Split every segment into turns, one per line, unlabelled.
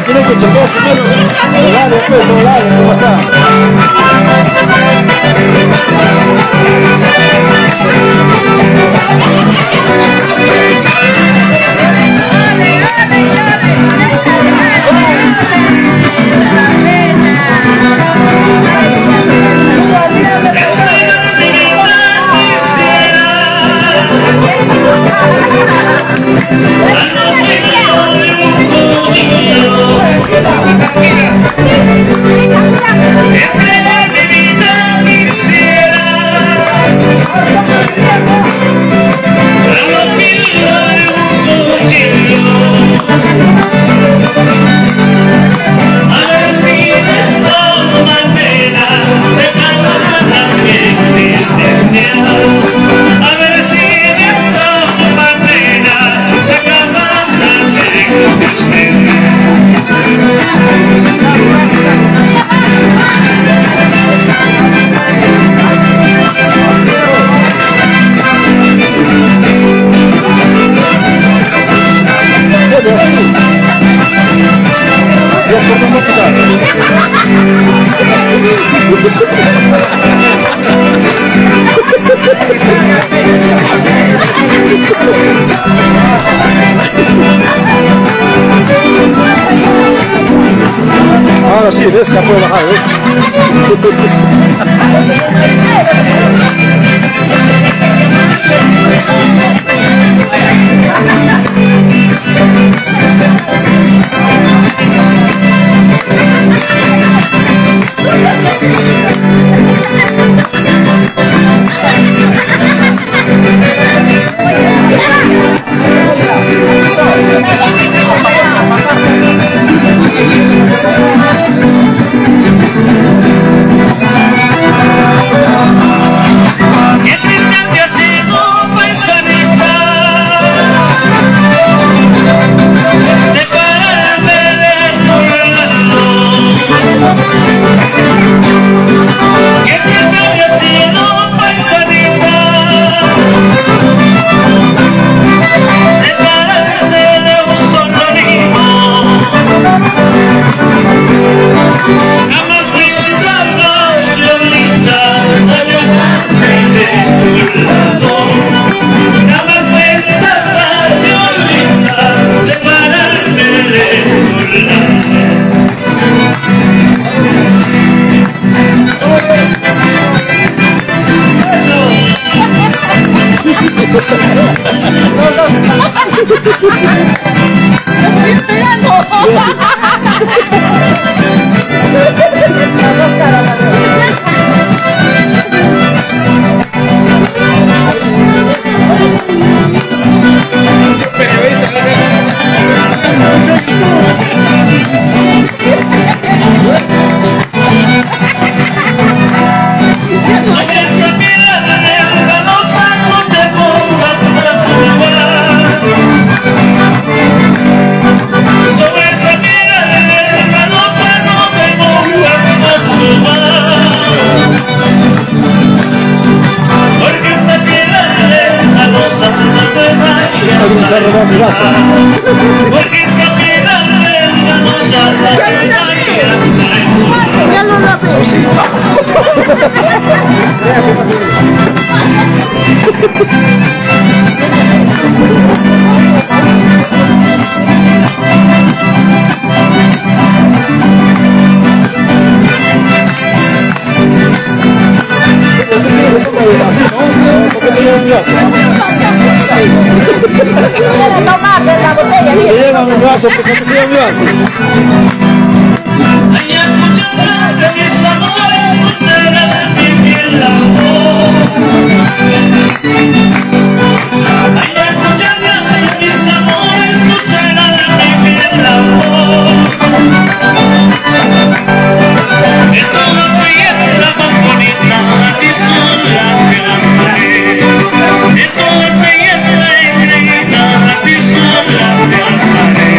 Tiene que chequear primero el horario, ¿cómo está? Ahora sí, ves, ya puedo bajar, ¿ves? Se robó mi vaso. Porque se queda ya lo ¿Por qué te llevan mi vaso? Se lleva mi vaso, ¿por qué se lleva mi vaso?
Ay, escucharla de mis amores, tú serás mi fiel amor. Ay, escucharla de mis amores, tú serás mi fiel amor. De todas ellas la más bonita, a ti sola te amaré. De todas ellas la engreída, a ti sola te amaré.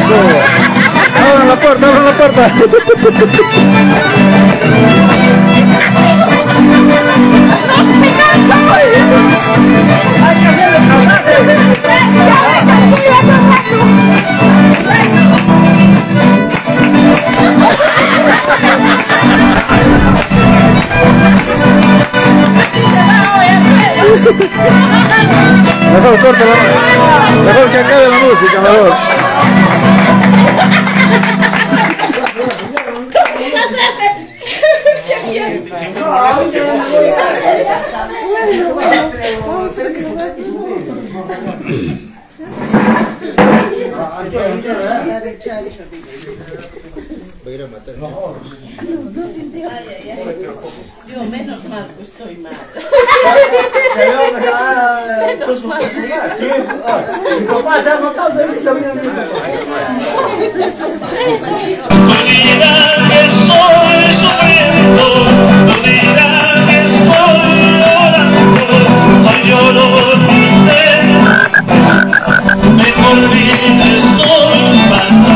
Eso. Abran la puerta, abran la puerta. Mejor córtala, mejor que acabe la música, mejor.
Yo menos mal que estoy mal.
Menos mal. Mi papá se ha notado de mí, sabía de mí.
No dirán que estoy sufriendo, no dirán que estoy llorando, no lloro ni mejor bien estoy pasando.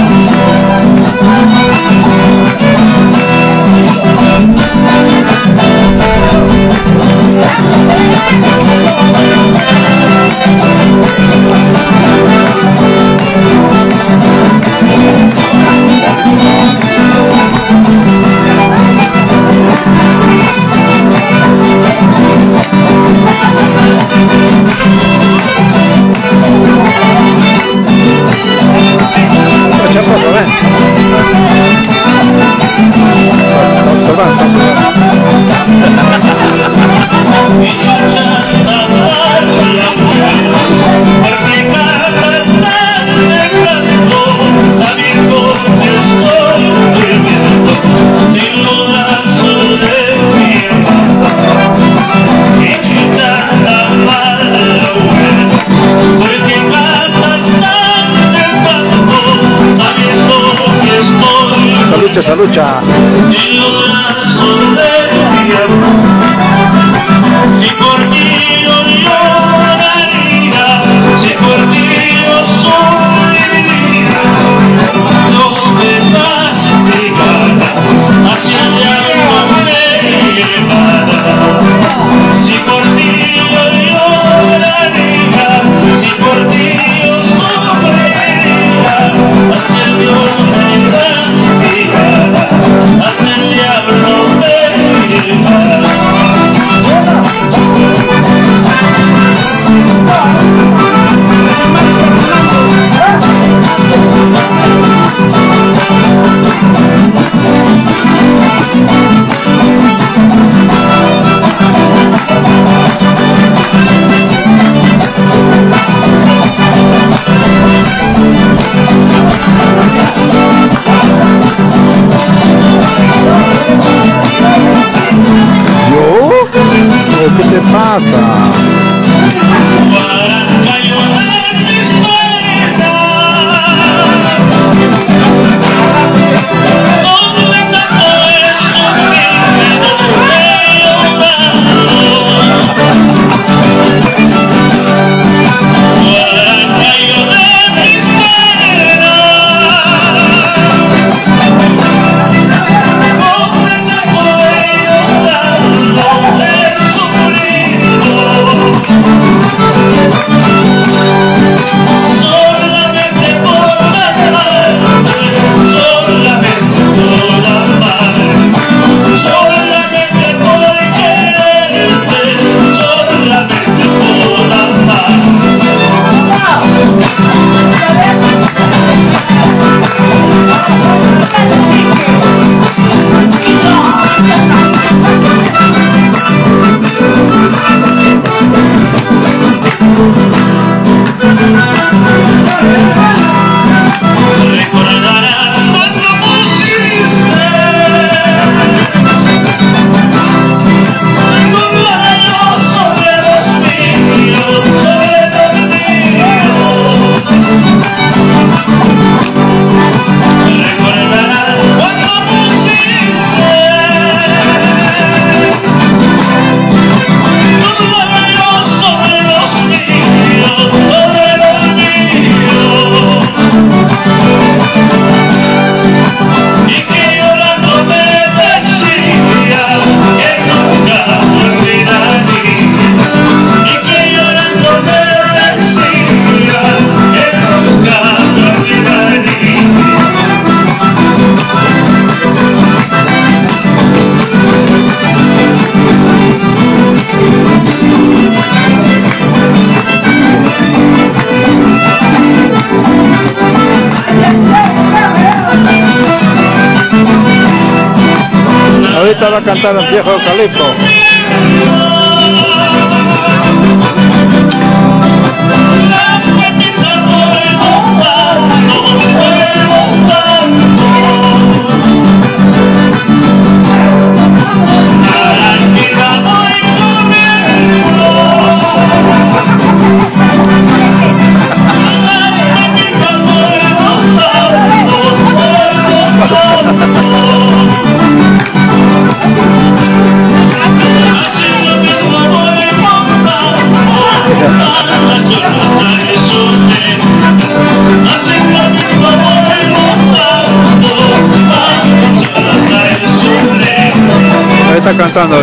Esa lucha.
En los brazos de mi amor, si por ti yo lloraría, si por ti yo sufriría, los demás castigarán, hacia el diablo me llevará. Si por ti yo lloraría, si por ti yo sufriría, hacia el Dios me castigará. Hasta el diablo me llevará.
¿Qué te pasa? esta va a cantar el viejo Calipso. Ahí está cantando,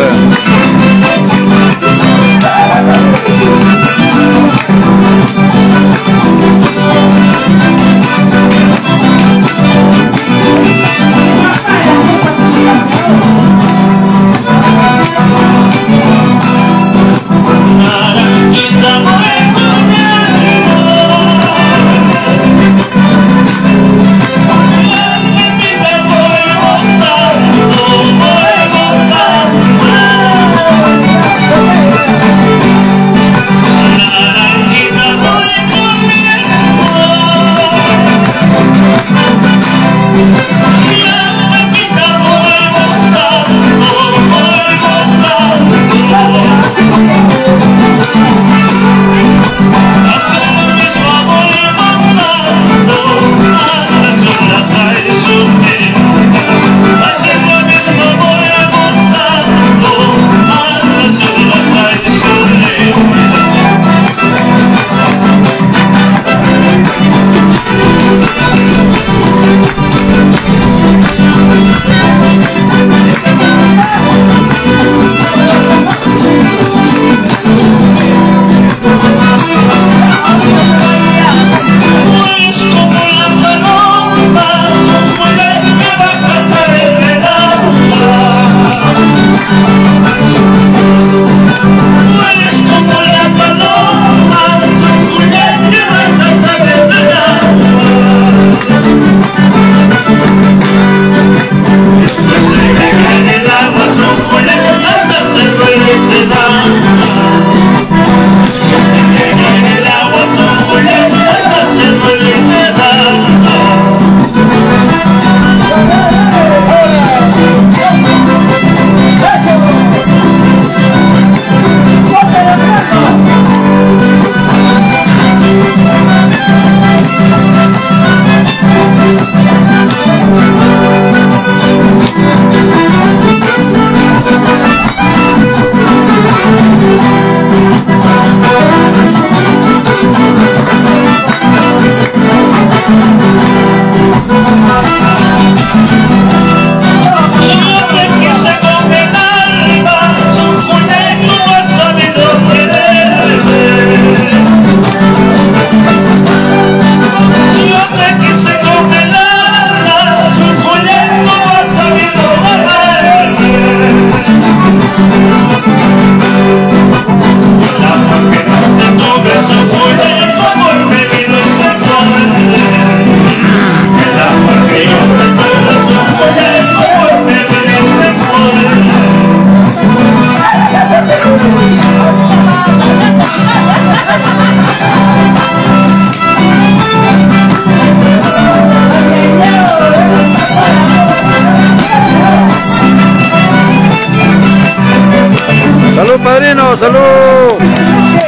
¡Salud, padrino! ¡Salud!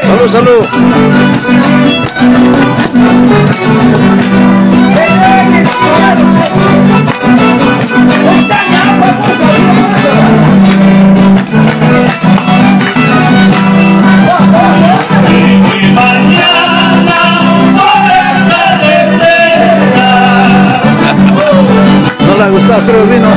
¡Salud, salud! No le ha gustado, pero vino.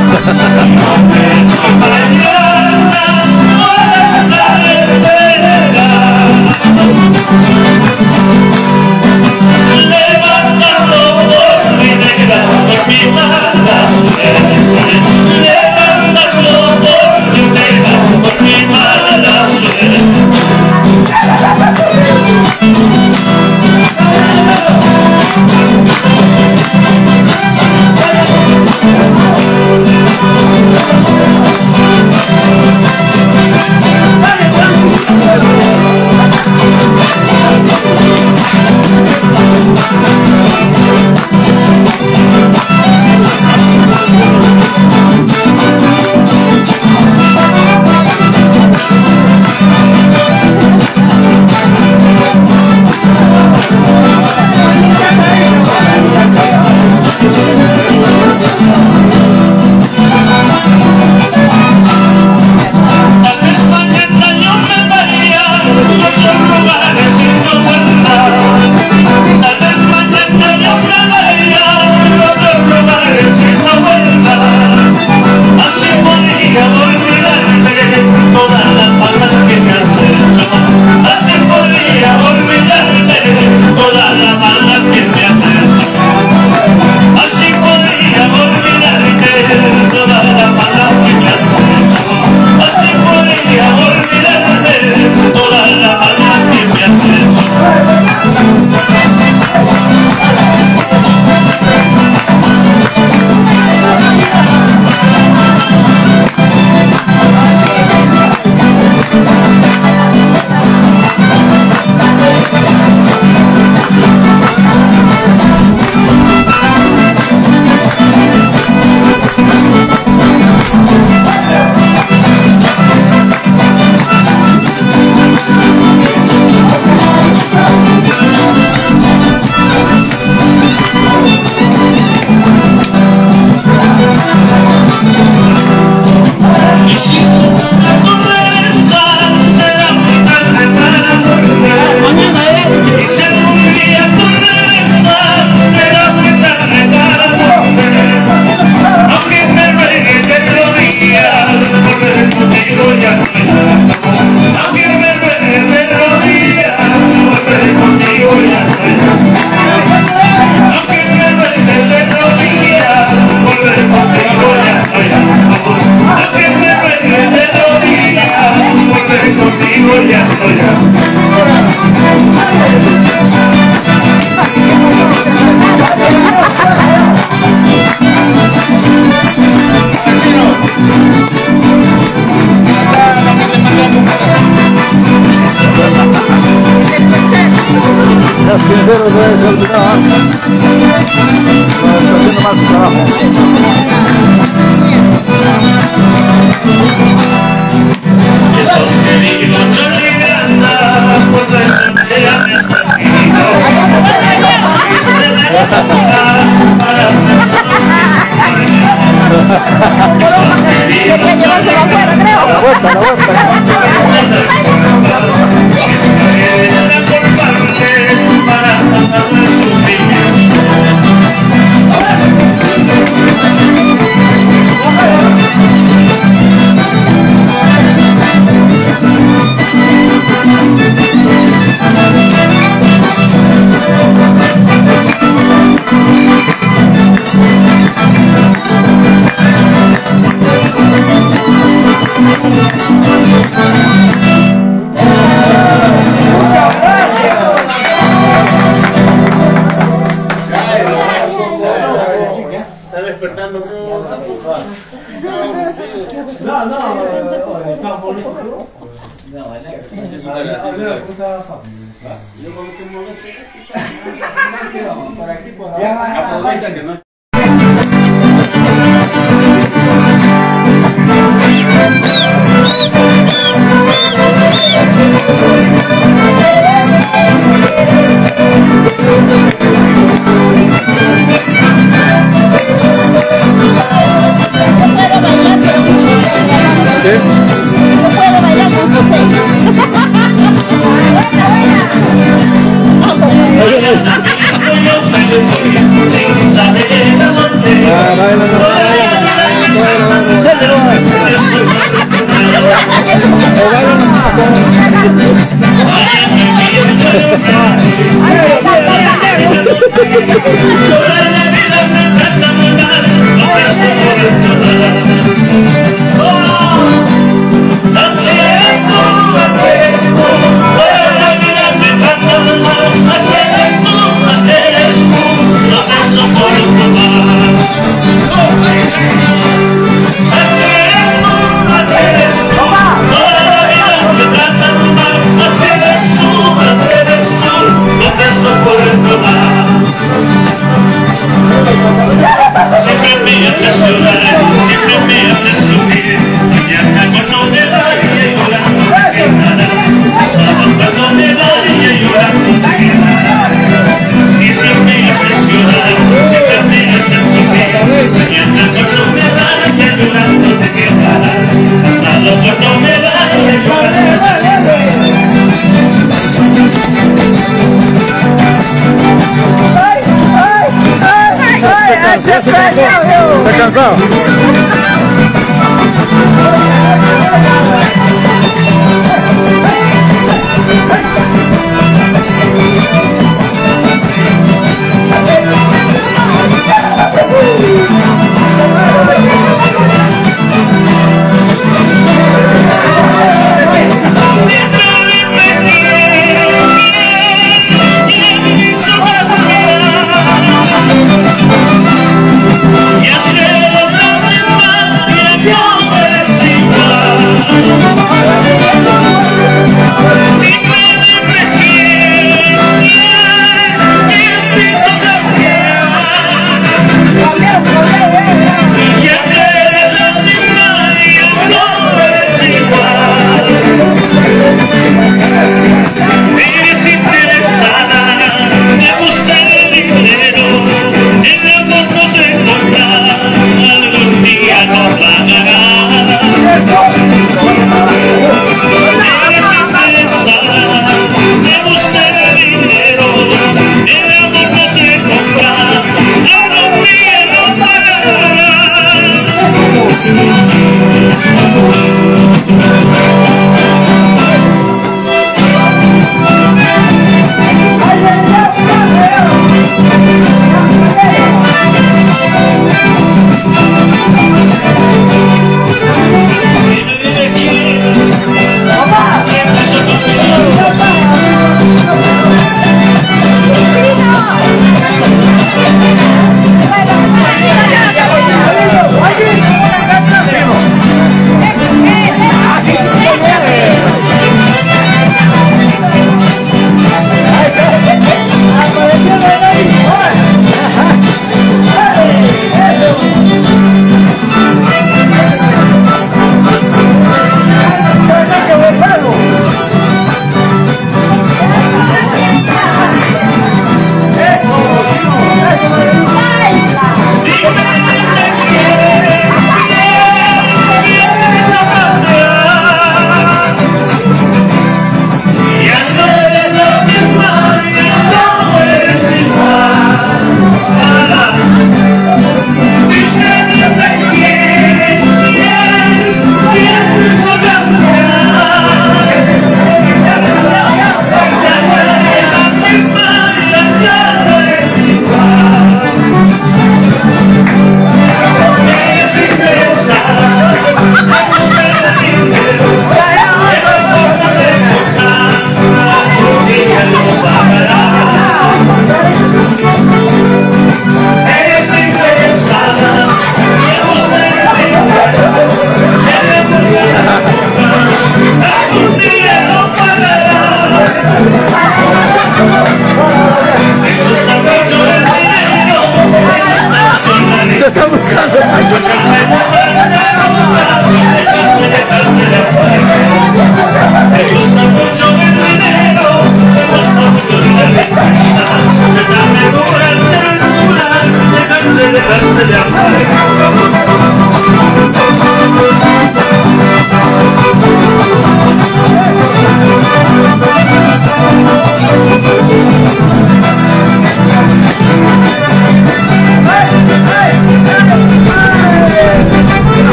caballero debe ser cuidado. Está haciendo mal su trabajo.
Esos queridos Choligranda por defender a mi amigo. Viste de la boca para esos queridos Choligranda
La vuelta.
para darle su niña.
Está despertando todo. Aprovecha que no está.
Se ha cansado.
Y entre los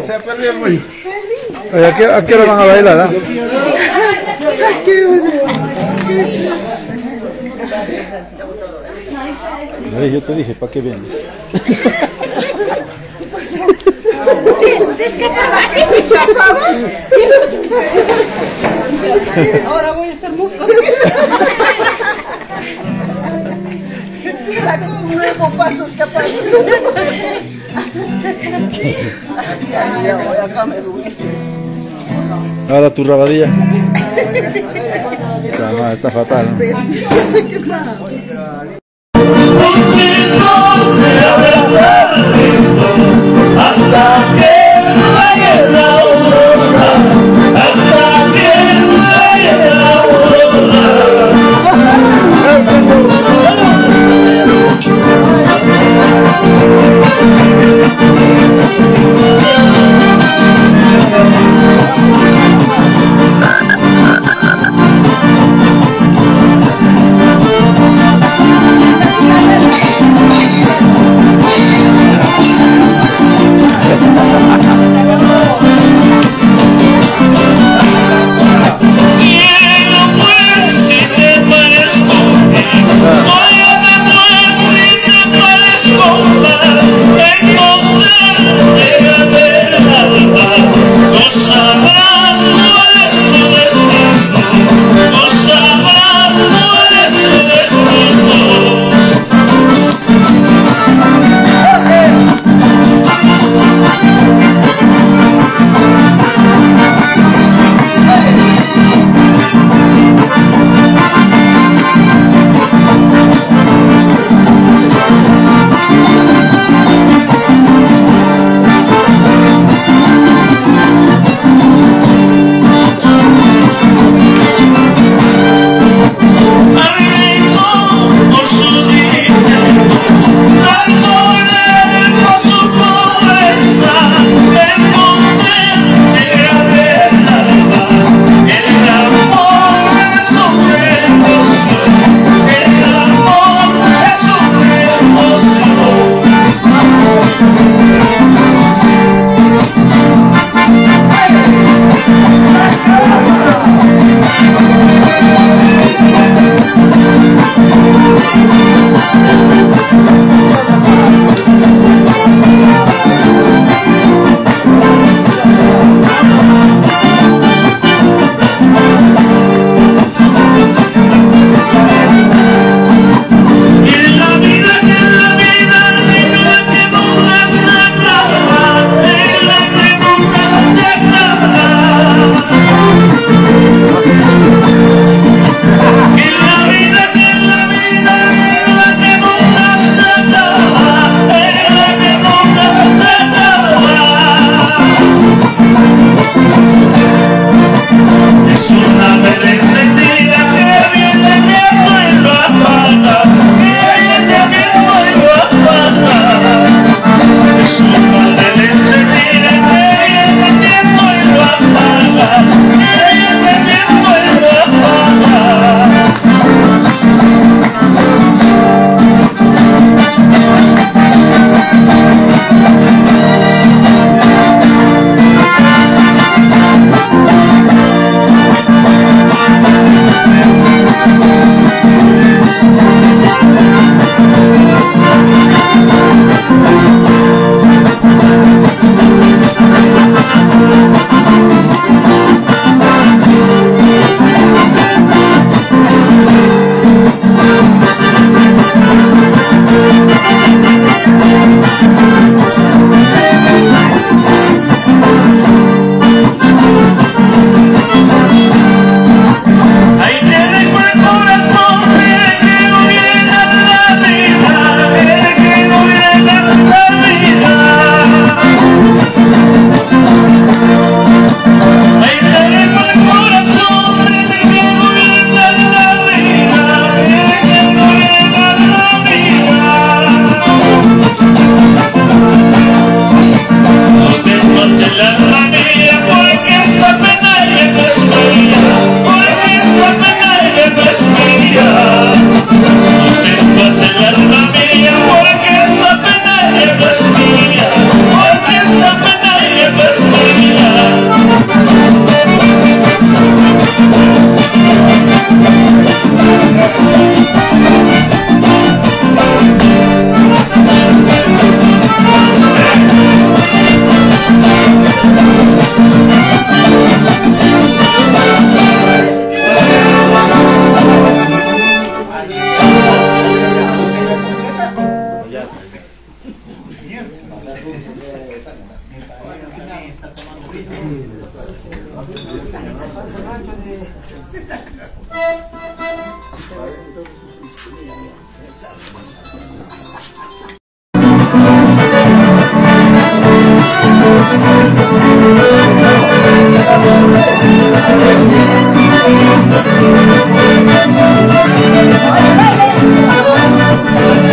Se ha perdido el güey.
Oye, ¿a qué hora van a bailar? ¿Ah? Ay, yo te dije, ¿para qué vienes?
Se escapaba, ¿qué se escapaba? Ahora voy a estar musco. Sacó un nuevo paso escapándose. Ya voy, acá me duele.
Ahora tu rabadilla. Está fatal, ¿no?
Hasta que vaya la aurora, hasta que vaya la aurora.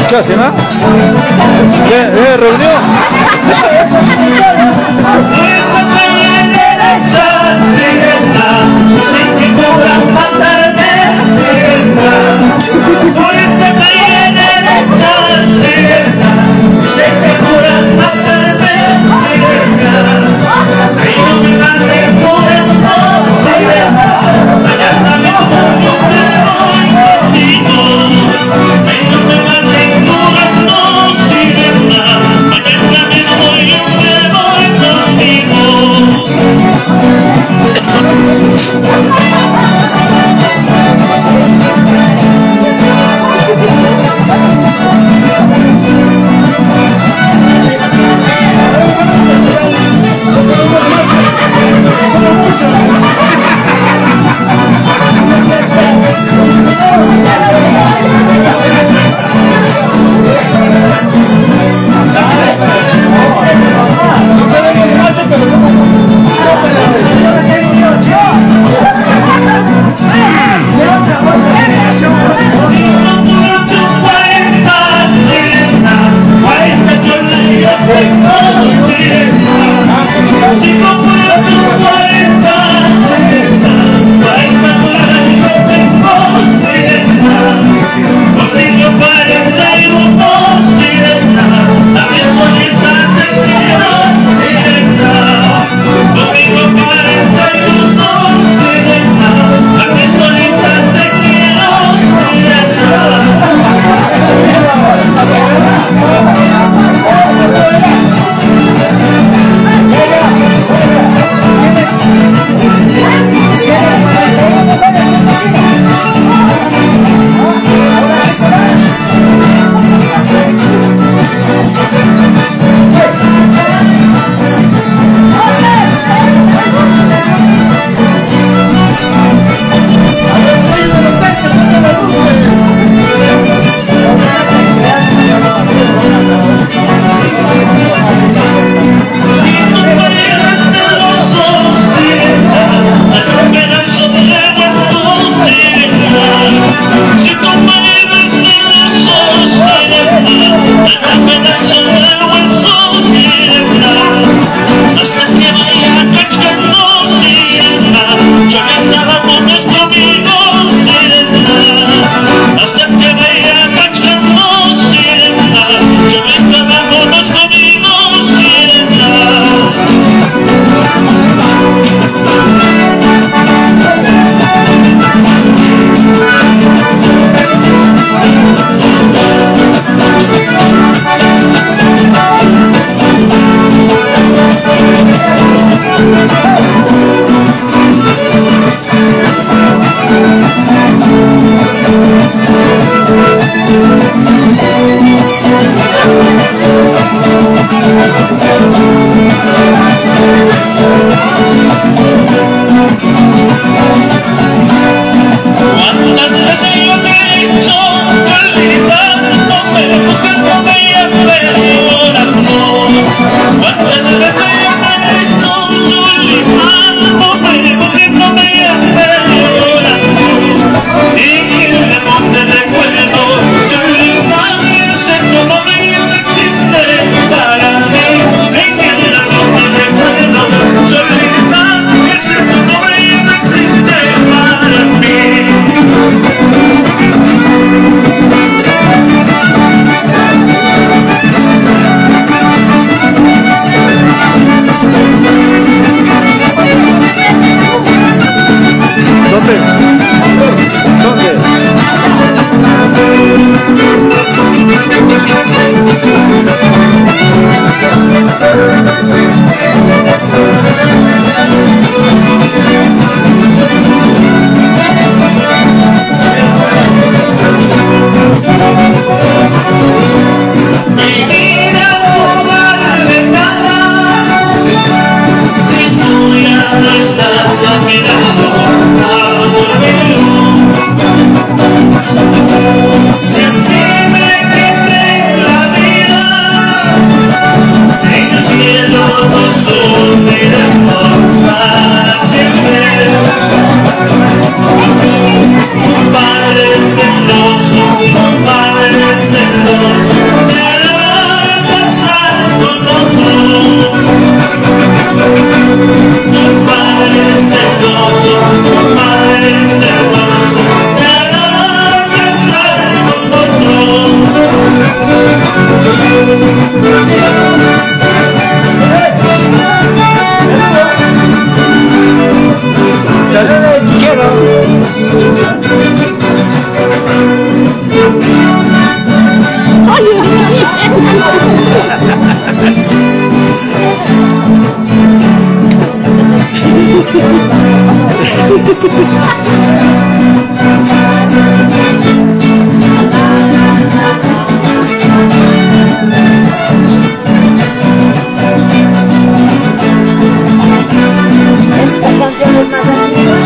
¿Qué hacen, ah? ¿Reunión?
Por esa calle derecha, sirena, sin que puedan matarme, sirena. Por esa calle derecha, sirena, sin que puedan matarme, sirena. Ahí no me maten muriendo, sirena. Mañana mismo yo me voy contigo. Ahí no me maten muriendo, sirena. Mañana mismo yo me voy contigo.
Esa canción es más antigua.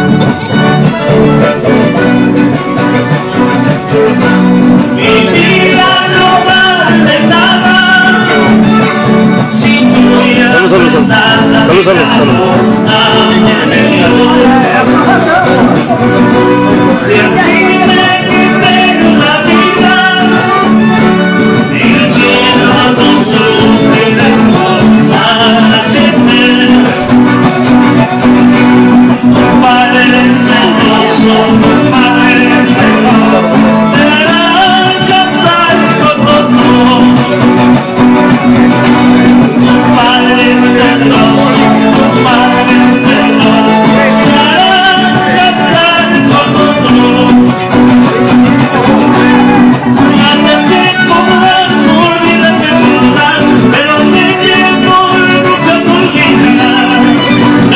Mi vida no vale nada si tú ya no estás a mi lado. Si así me quiten la vida y el cielo no sufriremos para siempre. Padre celoso, Padre celoso, te harán casar con otro. Padre celoso, Padre celoso, te harán casar con otro. Hace tiempo más olvídate todas, pero de tiempo nunca te olvidarás.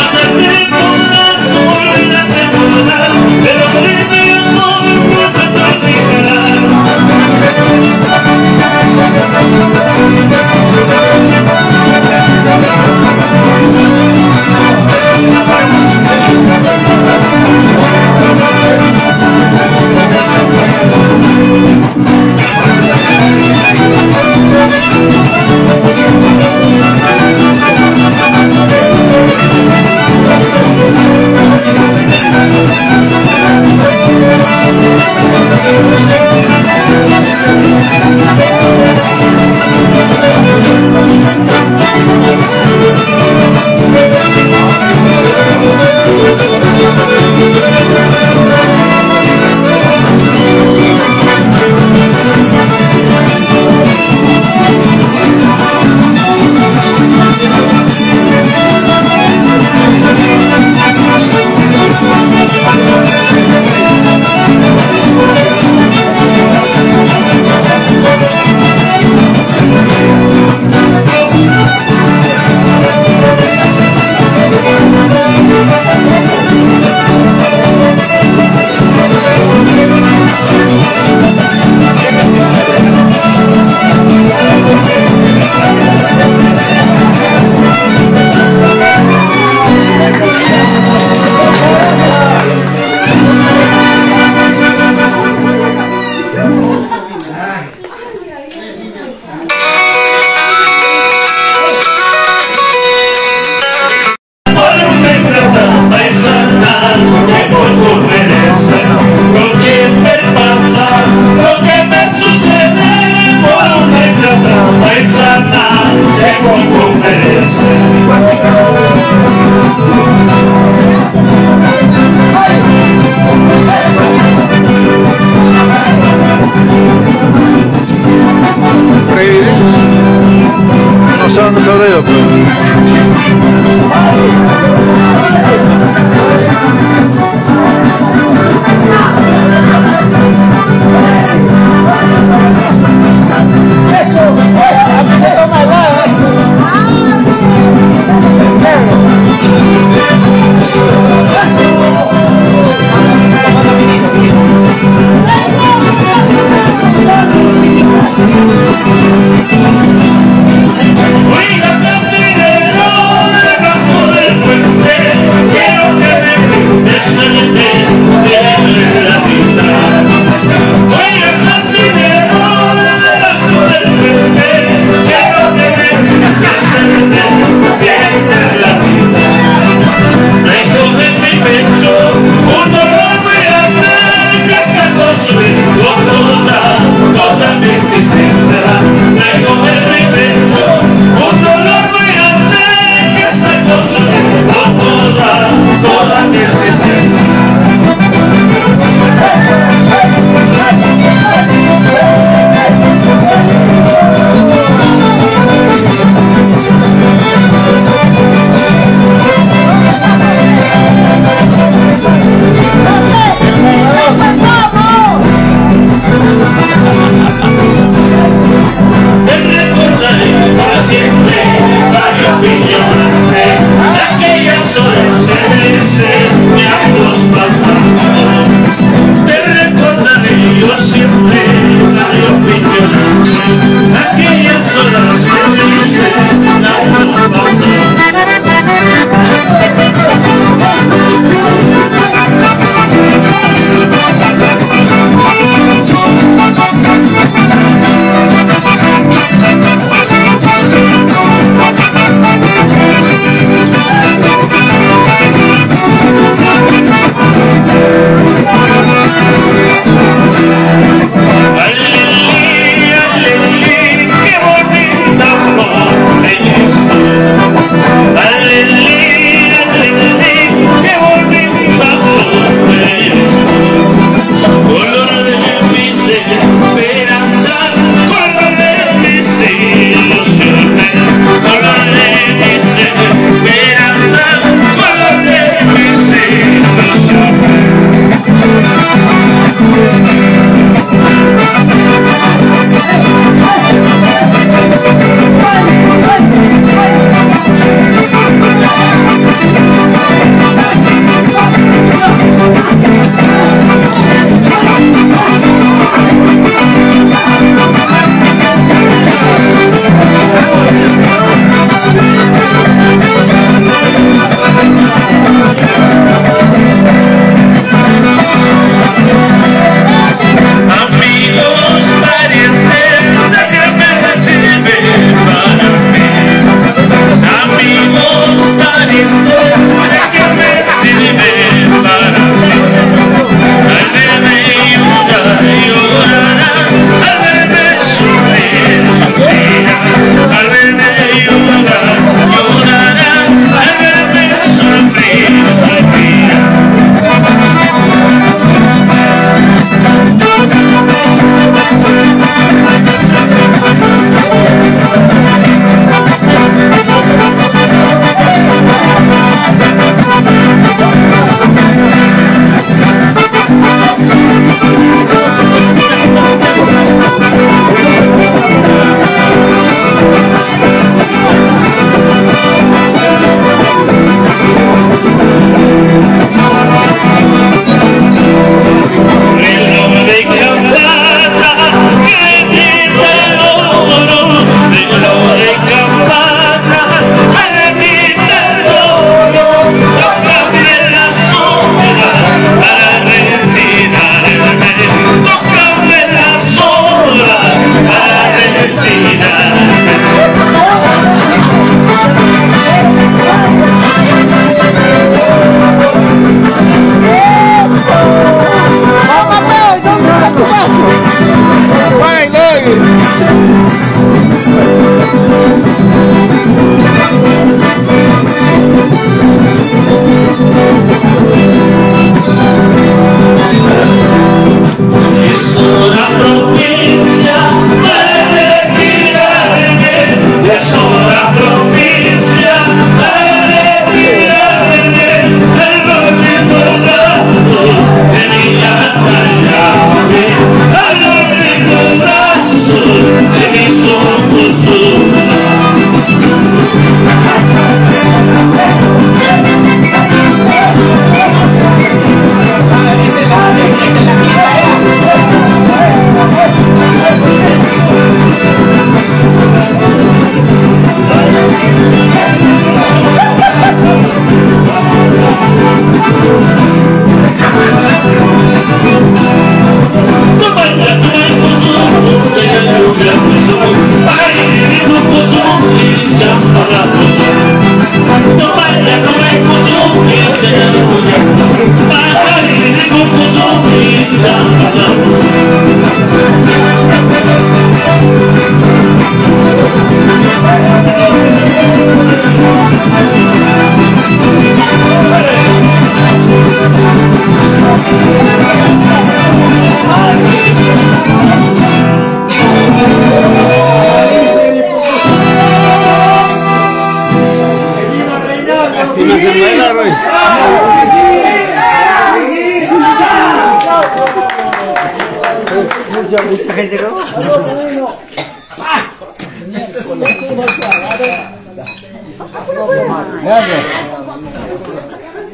Hace tiempo más olvídate todas, pero de tiempo nunca te olvidarás.
No sé dónde se habrá ido, pero...
Eso, a mí me toma helado eso.
Oiga, cantinero.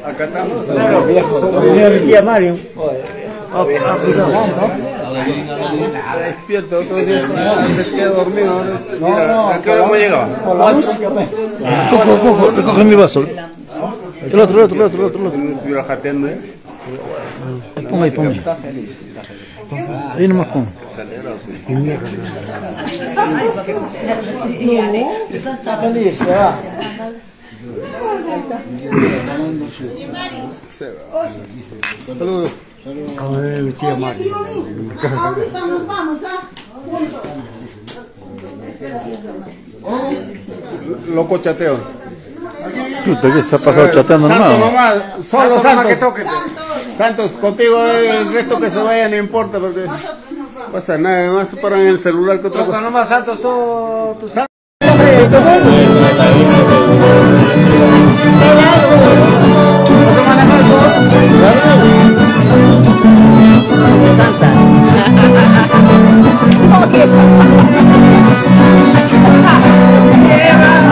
Acá estamos.
Claro, viejo. Mira mi tía Mario.
Despierto otro día, se queda dormido.
No,
¿a qué hora hemos llegado?
Por la música, pues.
Recoge mi vaso. El otro.
Estuviera jateando, ¿eh?
Ponga ahí. Ahí nomás ponga.
Está feliz, se va.
Saludos.
Mi tía Mario.
Ahorita nos vamos,
Loco chateo.
Puta, que se ha pasado chateando
Santos
nomás.
nomás, solo Santos. Santos, contigo el resto que se vaya no importa porque pasa nada más se paran en el celular que otra cosa.
Nomás Santos, tú sabes.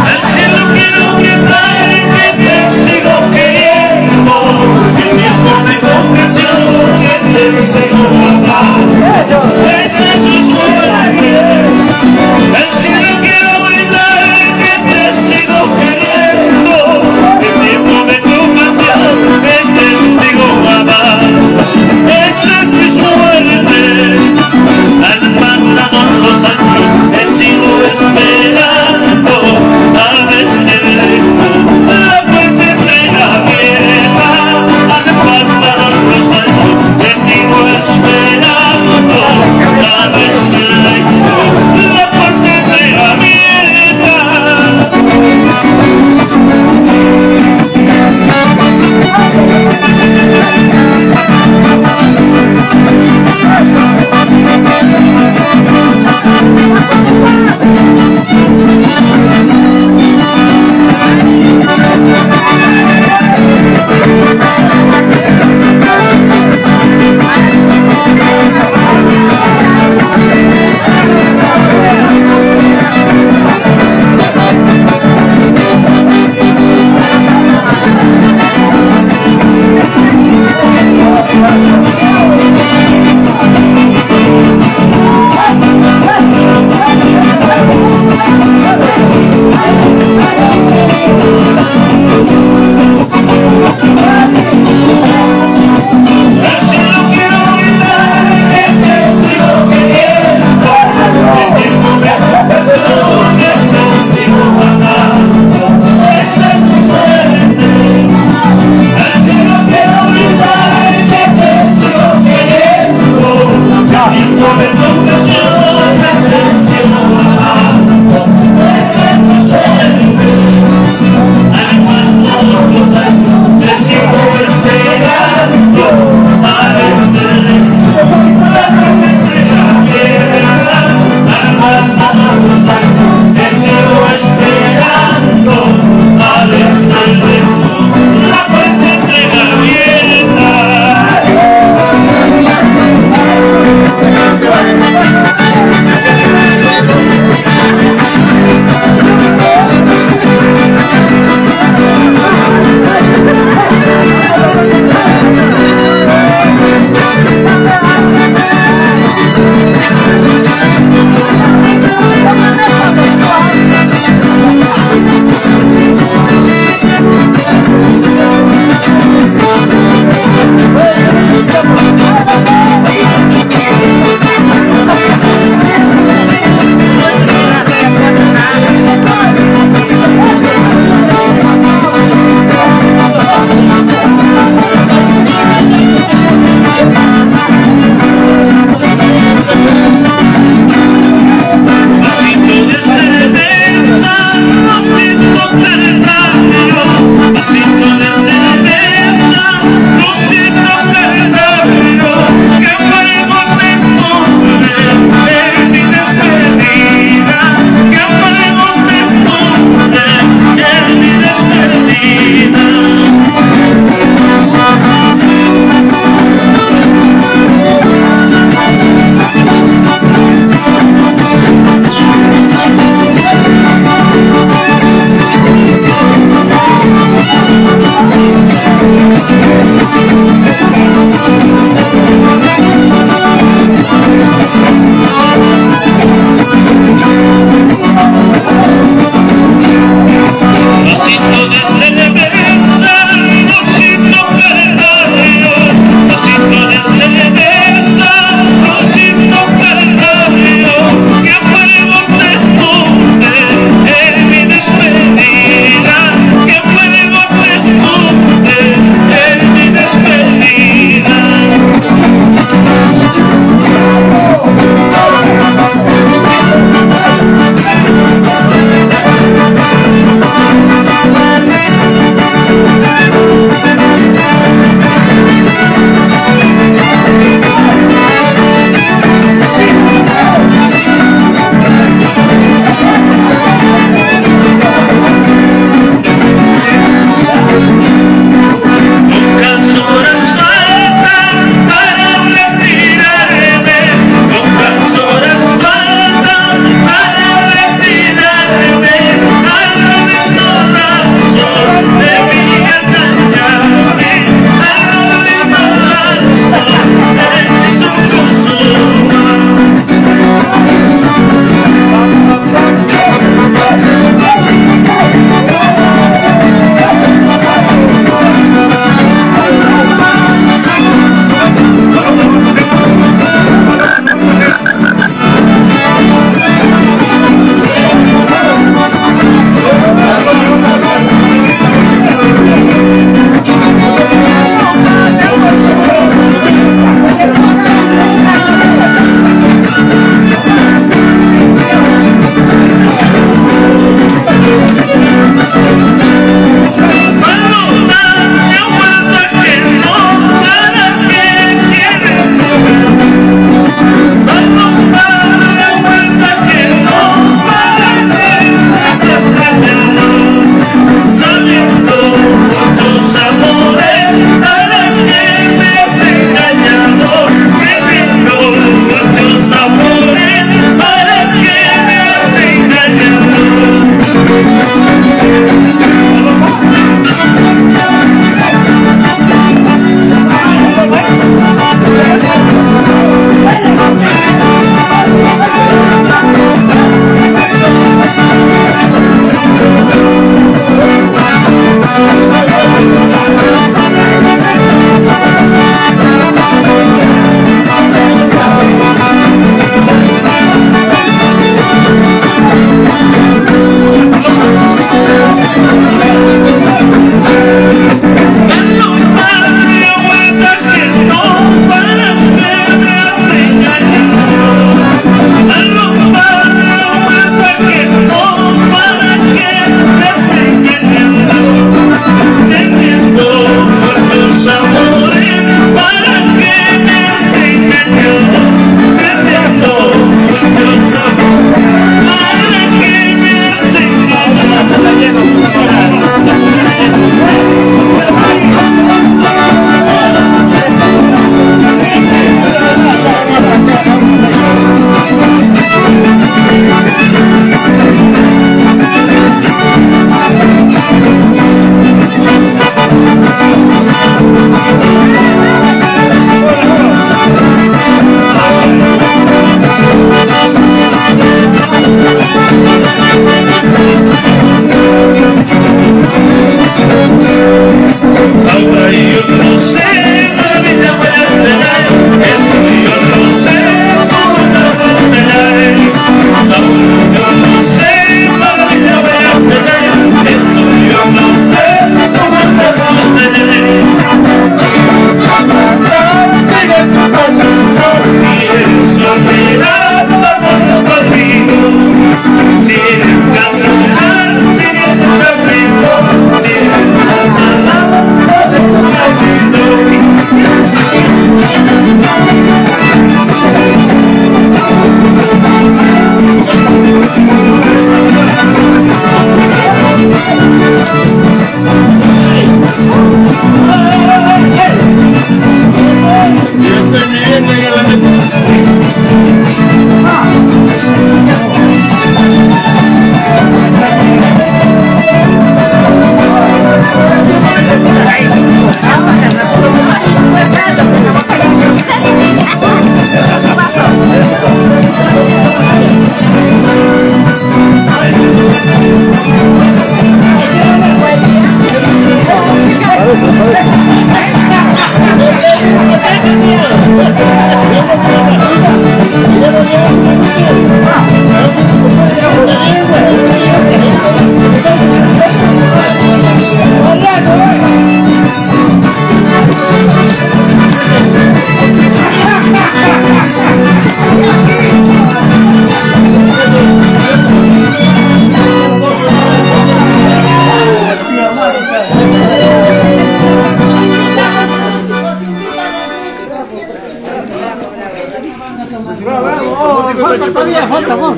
Al cielo quiero gritar que te sigo queriendo, que el tiempo me convenció que te sigo amando. Esa es su suerte. Al cielo quiero gritar que te sigo queriendo, que el tiempo me convenció que te sigo amando. Esa es mi suerte. Han pasado los años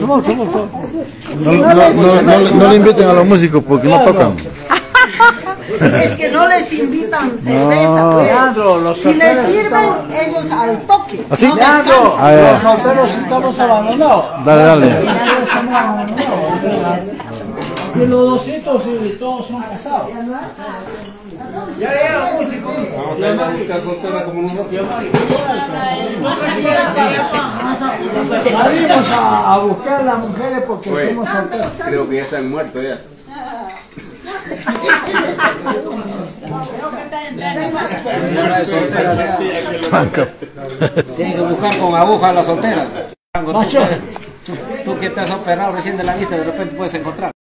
No le inviten a los músicos porque no tocan.
Es que no les invitan cerveza, pues. Si les sirven, ellos al toque.
¿Así?
No descansan.
Los solteros estamos abandonados.
Dale.
Y los dositos y todos son casados.
Vamos a ir a buscar soltera como nosotros.
Salimos a buscar a las mujeres porque somos solteros.
Creo que ya se han muerto ya.
Tienen que buscar con aguja a las solteras. Tú que estás operado recién de la vista, de repente puedes encontrar.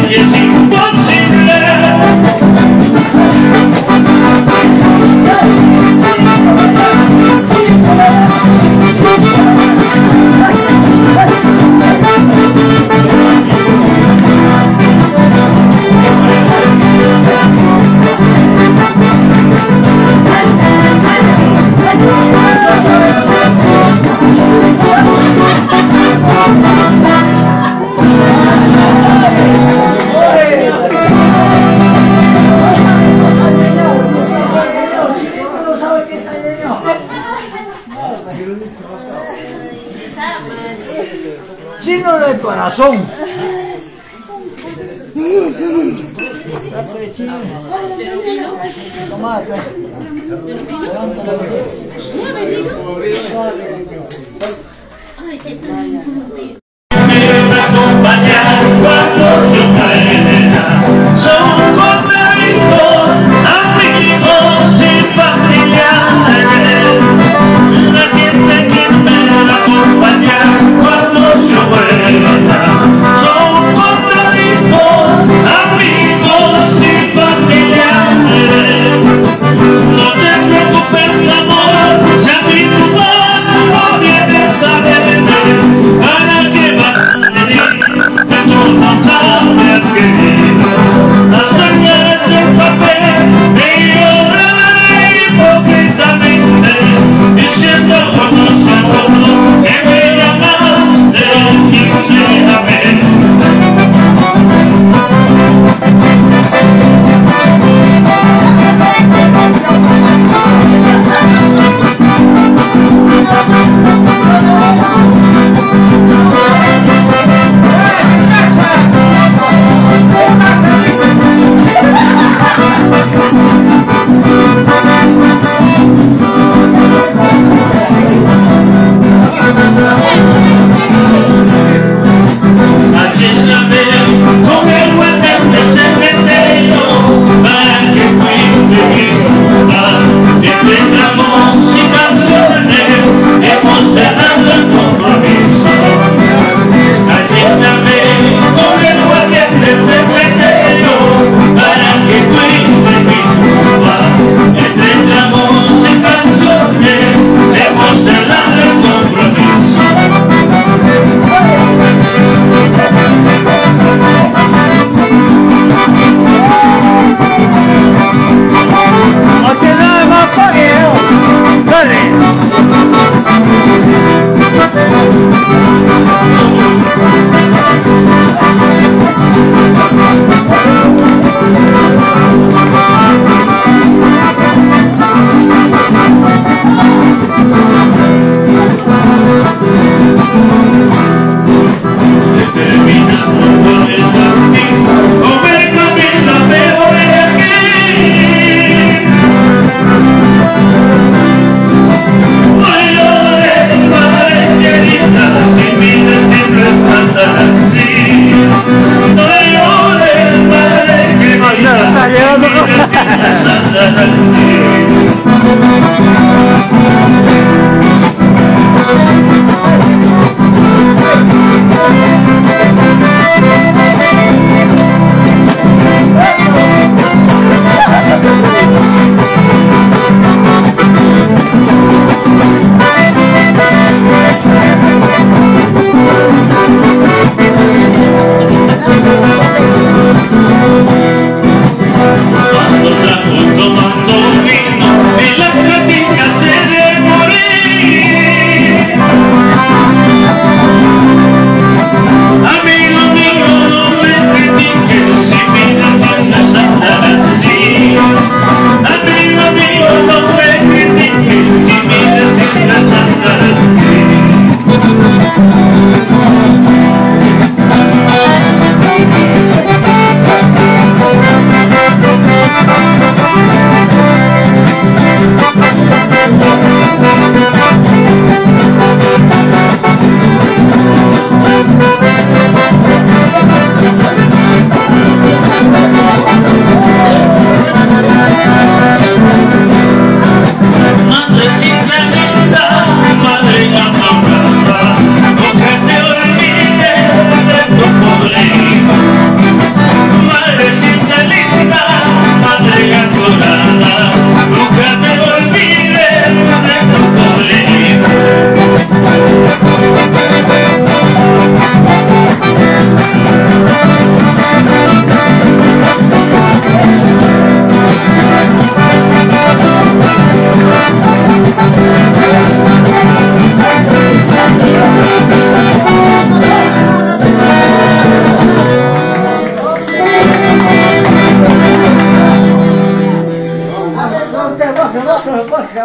y es imposible.
Chino del corazón.
Me acompañar cuando yo muera. Son corderos, amigos y familiares. La gente que me va a acompañar cuando yo muera. Son corderos, amigos y familiares. No te preocupes, amor, si a mí tu mano no vienes a verme. ¿Para qué vas a venir? Que tú no me has querido. Hacer ese papel de llorar hipócritamente, diciendo todos a todos que me llamaste sinceramente. Con el guante del cementerio para que cuide mi papá. Entre tramos y canciones hemos cerrado el compromiso. Ayúdame con el guante del cementerio para que cuide mi papá. Entre tramos y canciones hemos cerrado el compromiso.
Aquí nada más pagueo. Dale.
Terminando por el camino, con el camino me voy de aquí. No llores, madre querida, si mi destino es andar así. No llores, madre querida, si mi destino es andar así. Cuando trago tomando vino en las platicas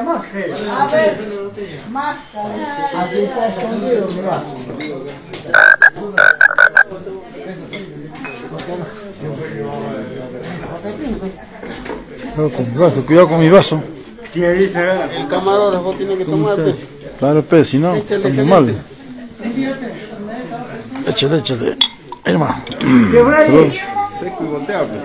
Cabeza más que.
A ver, más cabeza.
Aquí está escondido, mira.
Cuidado con mi vaso, cuidado con mi vaso.
El camarógrafo tiene que tomar, pues.
Claro, pues, si no,
Échale,
está muy mal.
caliente.
Échale. Hermano.
Seco y volteado, pues.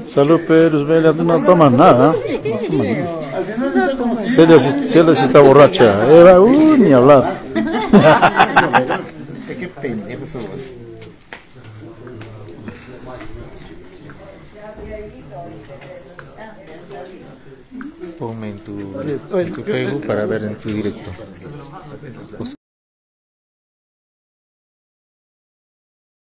Salud, pero no tomas nada. Celia sí está borracha. Ni hablar.
Qué pendejo ese güey.
Ponme en tu Facebook para ver en tu directo.